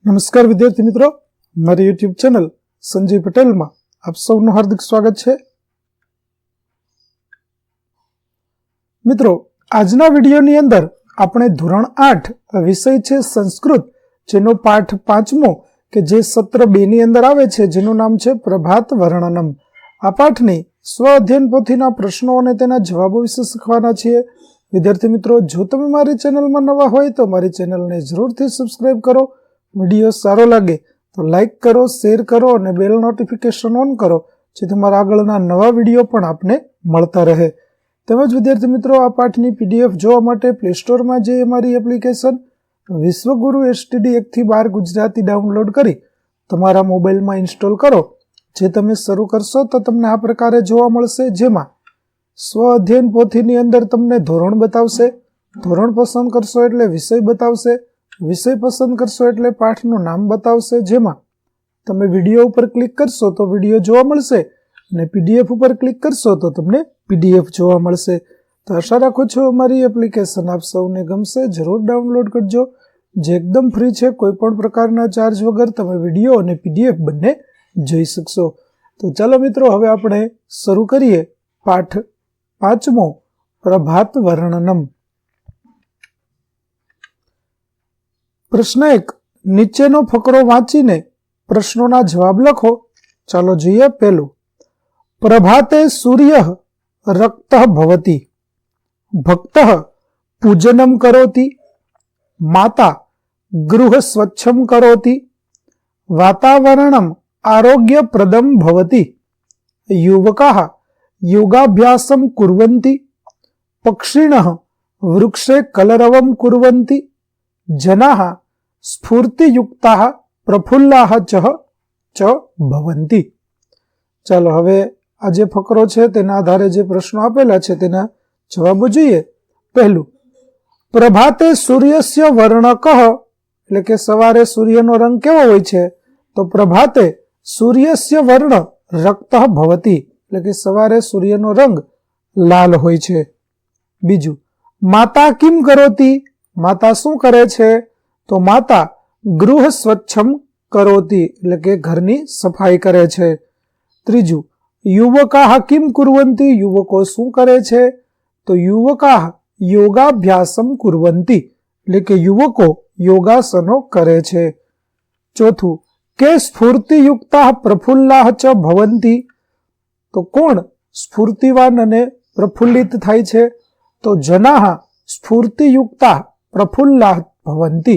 નમસ્કાર વિદ્યાર્થી મિત્રો, મારી યુટ્યુબ ચેનલ સંજય પટેલમાં આપ સૌનું હાર્દિક સ્વાગત છે. મિત્રો, આજના વિડીયોની અંદર આપણે ધોરણ 8 વિષય છે સંસ્કૃત, જેનો પાઠ 5મો કે જે સત્ર 2 ની અંદર આવે છે, જેનું નામ છે પ્રભાત વર્ણનમ. આ પાઠની સ્વ અધ્યયન પોથીના પ્રશ્નો અને તેના જવાબો વિશે શીખવાના છીએ. વિદ્યાર્થી મિત્રો, જો તમે મારી ચેનલમાં નવા હોય તો મારી ચેનલને જરૂરથી સબસ્ક્રાઇબ કરો. વિડીયો સારો લાગે તો લાઇક કરો, શેર કરો અને બેલ નોટિફિકેશન ઓન કરો, જેથી મારા આગળના નવા વિડીયો પણ આપને મળતા રહે. તેમજ વિદ્યાર્થી મિત્રો, આ પાઠની PDF જોવા માટે પ્લે સ્ટોરમાં જઈ અમારી એપ્લિકેશન વિશ્વગુરુ STD 1 થી 12 ગુજરાતી ડાઉનલોડ કરી તમારા મોબાઈલમાં ઇન્સ્ટોલ કરો. જે તમે શરૂ કરશો તો તમને આ પ્રકારે જોવા મળશે, જેમાં સ્વ અધ્યયન પોથીની અંદર તમને ધોરણ બતાવશે, ધોરણ પસંદ કરશો એટલે વિષય બતાવશે, વિષય પસંદ કરશો એટલે પાઠનું નામ બતાવશે. જેમાં તમે વિડીયો ઉપર ક્લિક કરશો તો વિડીયો જોવા મળશે અને PDF ઉપર ક્લિક કરશો તો તમને PDF જોવા મળશે. તો આશા રાખું છું અમારી એપ્લિકેશન આપ સૌને ગમશે. જરૂર ડાઉનલોડ કરજો, જે એકદમ ફ્રી છે. કોઈ પણ પ્રકારના ચાર્જ વગર તમે વિડીયો અને PDF બંને જોઈ શકશો. તો ચાલો મિત્રો, હવે આપણે શરૂ કરીએ પાઠ 5મો પ્રભાત વર્ણનમ. પ્રશ્ન 1. નીચેનો ફકરો વાંચીને પ્રશ્નોના જવાબ લખો. ચાલો જોઈએ. પહેલું, પ્રભાતે સૂર્ય રક્ત ભવતી, ભક્ત પૂજનમ કરોતિ, માતા ગૃહ સ્વચ્છમ કરોતિ, વાતાવરણમ આરોગ્યપ્રદમ ભવતી, યુવકાઃ યોગાભ્યાસમ કુર્વન્તિ, પક્ષિણઃ વૃક્ષે કલરવમ કુર્વન્તિ, જનાઃ સ્ફૂર્તિયુક્તાઃ પ્રફુલ્લાઃ ચ ભવન્તિ. ચાલો હવે આ જે ફકરો છે તેના આધારે જે પ્રશ્નો આપેલા છે તેના જવાબો જોઈએ. પહેલું, પ્રભાતે સૂર્યસ્ય વર્ણકઃ, એટલે કે સવારે સૂર્યનો રંગ કેવો હોય છે? તો પ્રભાતે સૂર્યસ્ય વર્ણ રક્ત ભવતી, એટલે કે સવારે સૂર્યનો રંગ લાલ હોય છે. બીજું, માતા કિમ કરોતિ, માતા શું કરે છે? તો માતા ગૃહ સ્વચ્છમ કરોતિ, એટલે કે ઘરની સફાઈ કરે છે. ત્રીજું, યુવકાઃ કિમ કુર્વન્તિ, યુવકો શું કરે છે? તો યુવકાઃ યોગાભ્યાસમ કુર્વન્તિ, એટલે કે યુવકો યોગાસનો કરે છે. ચોથું, કે સ્ફૂર્તિયુક્તાઃ પ્રફુલ્લાઃ ચ ભવન્તિ, તો કોણ સ્ફૂર્તિવાન અને પ્રફુલ્લિત થાય છે? તો જનાઃ સ્ફૂર્તિયુક્તાઃ પ્રફુલ્લાઃ ભવન્તિ,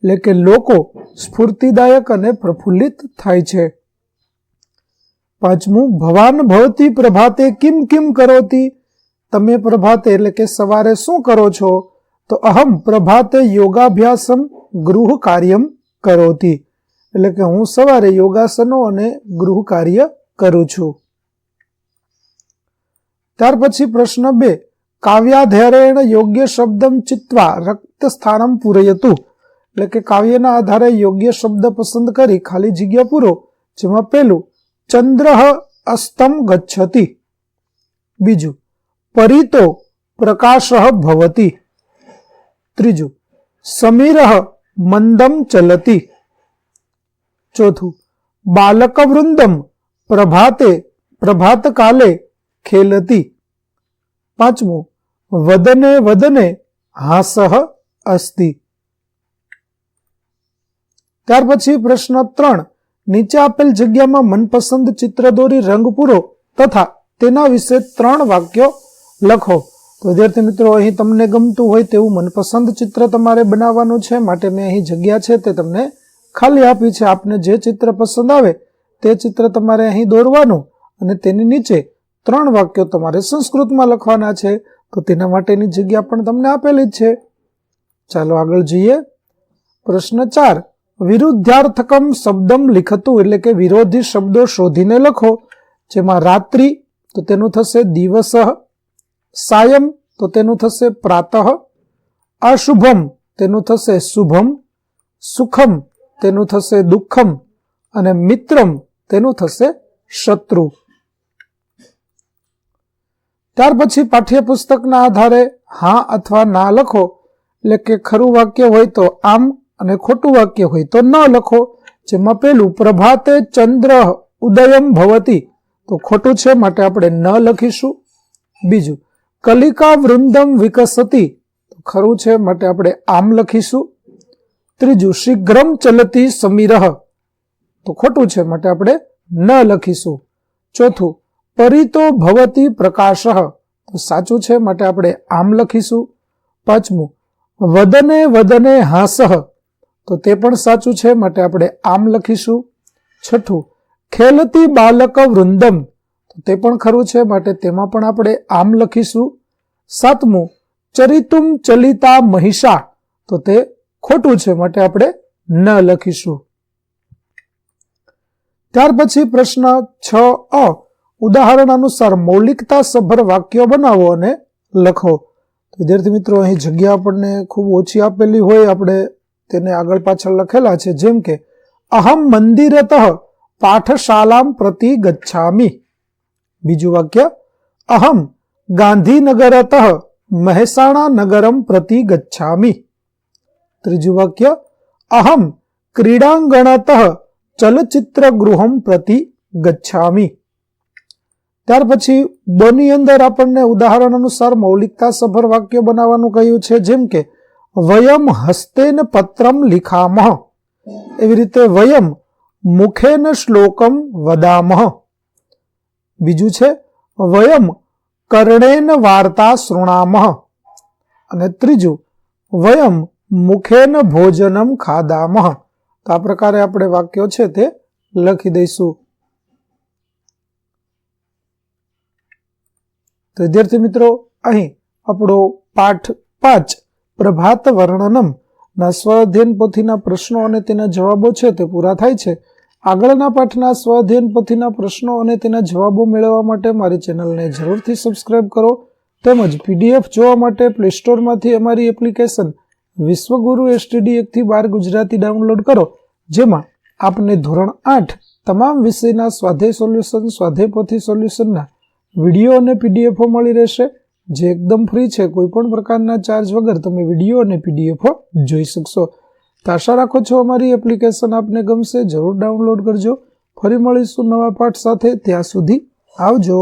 એટલે કે લોકો સ્ફૂર્તિદાયક અને પ્રફુલ્લિત થાય છે. પાંચમું, ભવાન ભવતી પ્રભાતે કિમ કિમ કરોતિ, તમે પ્રભાતે એટલે કે સવારે શું કરો છો? તો અહમ પ્રભાતે યોગાભ્યાસમ ગૃહ કાર્યમ કરોતિ, એટલે કે હું સવારે યોગાસનો અને ગૃહ કાર્ય કરું છું. ત્યાર પછી પ્રશ્ન 2, કાવ્યાધારેણ યોગ્ય શબ્દમ ચિત્વા રક્ત સ્થાનમ પૂરયતુ, એટલે કે કાવ્યના આધારે યોગ્ય શબ્દ પસંદ કરી ખાલી જગ્યા પૂરો. જેમાં પહેલું, ચંદ્રઃ અસ્તમ ગચ્છતિ. બીજું, પરિતો પ્રકાશઃ ભવતિ. ત્રીજું, સમીરઃ મંદમ ચલતિ. ચોથું, બાલકવૃંદમ પ્રભાતકાલે ખેલતિ. પાંચમું, વદને વદને હાસઃ અસ્તિ. ત્યાર પછી પ્રશ્ન 3, નીચે આપેલ જગ્યામાં મનપસંદ ચિત્ર દોરી રંગ પૂરો તથા તેના વિશે 3 વાક્યો લખો. તો વિદ્યાર્થી મિત્રો, અહીં તમને ગમતું હોય તેવું મનપસંદ ચિત્ર તમારે બનાવવાનું છે. માટે મેં અહીં જગ્યા છે તે તમને ખાલી આપી છે. આપને જે ચિત્ર પસંદ આવે તે ચિત્ર તમારે અહીં દોરવાનું અને તેની નીચે 3 વાક્યો તમારે સંસ્કૃતમાં લખવાના છે. તો તેના માટેની જગ્યા પણ તમને આપેલી જ છે. ચાલો આગળ જઈએ. પ્રશ્ન 4, વિરુદ્ધાર્થકમ શબ્દમ લિખતું, એટલે કે વિરોધી શબ્દો શોધીને લખો. જેમાં રાત્રિ તો તેનું થશે દિવસઃ, સાયમ તો તેનું થશે પ્રાતઃ, અશુભમ તેનું થશે શુભમ, સુખમ તેનું થશે દુઃખમ અને મિત્રમ તેનું થશે શત્રુ. ત્યાર પછી પાઠ્યપુસ્તકના આધારે હા અથવા ના લખો. એટલે કે ખરું વાક્ય હોય તો આમ અને ખોટું વાક્ય હોય તો ન લખો. જેમાં પહેલું પ્રભાતે ચંદ્ર ઉદયમ ભવતી, તો ખોટું છે માટે આપણે ન લખીશું. બીજું કલિકા વૃંદમ વિકસતી, તો ખરું છે માટે આપણે આમ લખીશું. ત્રીજું શીઘ્રમ ચલતી સમીરહ, તો ખોટું છે માટે આપણે ન લખીશું. ચોથું પરિતો ભવતી પ્રકાશઃ, તો સાચું છે માટે આપણે આમ લખીશું. પાંચમું વદને વદને હાસઃ, તો તે પણ સાચું છે માટે આપણે આમ લખીશું. છઠ્ઠું ખેલતી બાલક વૃંદમ, તો તે પણ ખરું છે માટે તેમાં પણ આપણે આમ લખીશું. સાતમું ચરિતુમ ચલિતા મહિષા, તો તે ખોટું છે માટે આપણે ન લખીશું. ત્યાર પછી પ્રશ્ન 6 ઉદાહરણ અનુસાર મૌલિકતા સભર વાક્યો બનાવો અને લખો. વિદ્યાર્થી મિત્રો, અહીં જગ્યા આપણને ખૂબ ઓછી આપેલી હોય, આપણે તેને આગળ પાછળ લખેલા છે. જેમ કે અહમ મંદિરતઃ પાઠશાલામ પ્રતિ ગચ્છામિ. બીજું વાક્ય અહમ ગાંધીનગરતઃ મહેસાણા નગરમ પ્રતિ ગચ્છામિ. ત્રીજું વાક્ય અહમ ક્રીડાંગણતઃ ચલચિત્ર ગૃહમ પ્રતિ ગચ્છામિ. ત્યાર પછી બની અંદર આપણને ઉદાહરણ અનુસાર મૌલિકતા સભર વાક્ય બનાવવાનું કહ્યું છે. જેમ કે વયમ હસ્તેન પત્રમ લિખામઃ, એવી રીતે વયમ મુખેન શ્લોકમ વદામઃ. બીજું છે વયમ કર્ણેન વાર્તા શૃણામઃ. અને ત્રીજું વયમ મુખેન ભોજનમ ખાદામઃ. તો આ પ્રકારે આપણે વાક્યો છે તે લખી દઈશું. તો વિદ્યાર્થી મિત્રો, અહીં આપણો પાઠ 5 પ્રભાત વર્ણનમ ના સ્વઅધ્યયન પોથીના પ્રશ્નો અને તેના જવાબો છે તે પૂરા થાય છે. આગળના પાઠના સ્વઅધ્યયન પોથીના પ્રશ્નો અને તેના જવાબો મેળવવા માટે મારી ચેનલને જરૂરથી સબસ્ક્રાઇબ કરો. તેમજ PDF જોવા માટે પ્લે સ્ટોરમાંથી અમારી એપ્લિકેશન વિશ્વગુરુ STD 1 થી 12 ગુજરાતી ડાઉનલોડ કરો. જેમાં આપને ધોરણ 8 તમામ વિષયના સ્વાધ્યાય સોલ્યુશન, સ્વાધ્યાય પોથી સોલ્યુશનના વિડીયો અને PDF મળી રહેશે, જે એકદમ ફ્રી છે. કોઈ પણ પ્રકારના ચાર્જ વગર તમે વિડીયો અને PDF જોઈ શકશો. તો આશા રાખો છો અમારી એપ્લિકેશન આપને ગમશે. જરૂર ડાઉનલોડ કરજો. ફરી મળીશું નવા પાઠ સાથે. ત્યાં સુધી આવજો.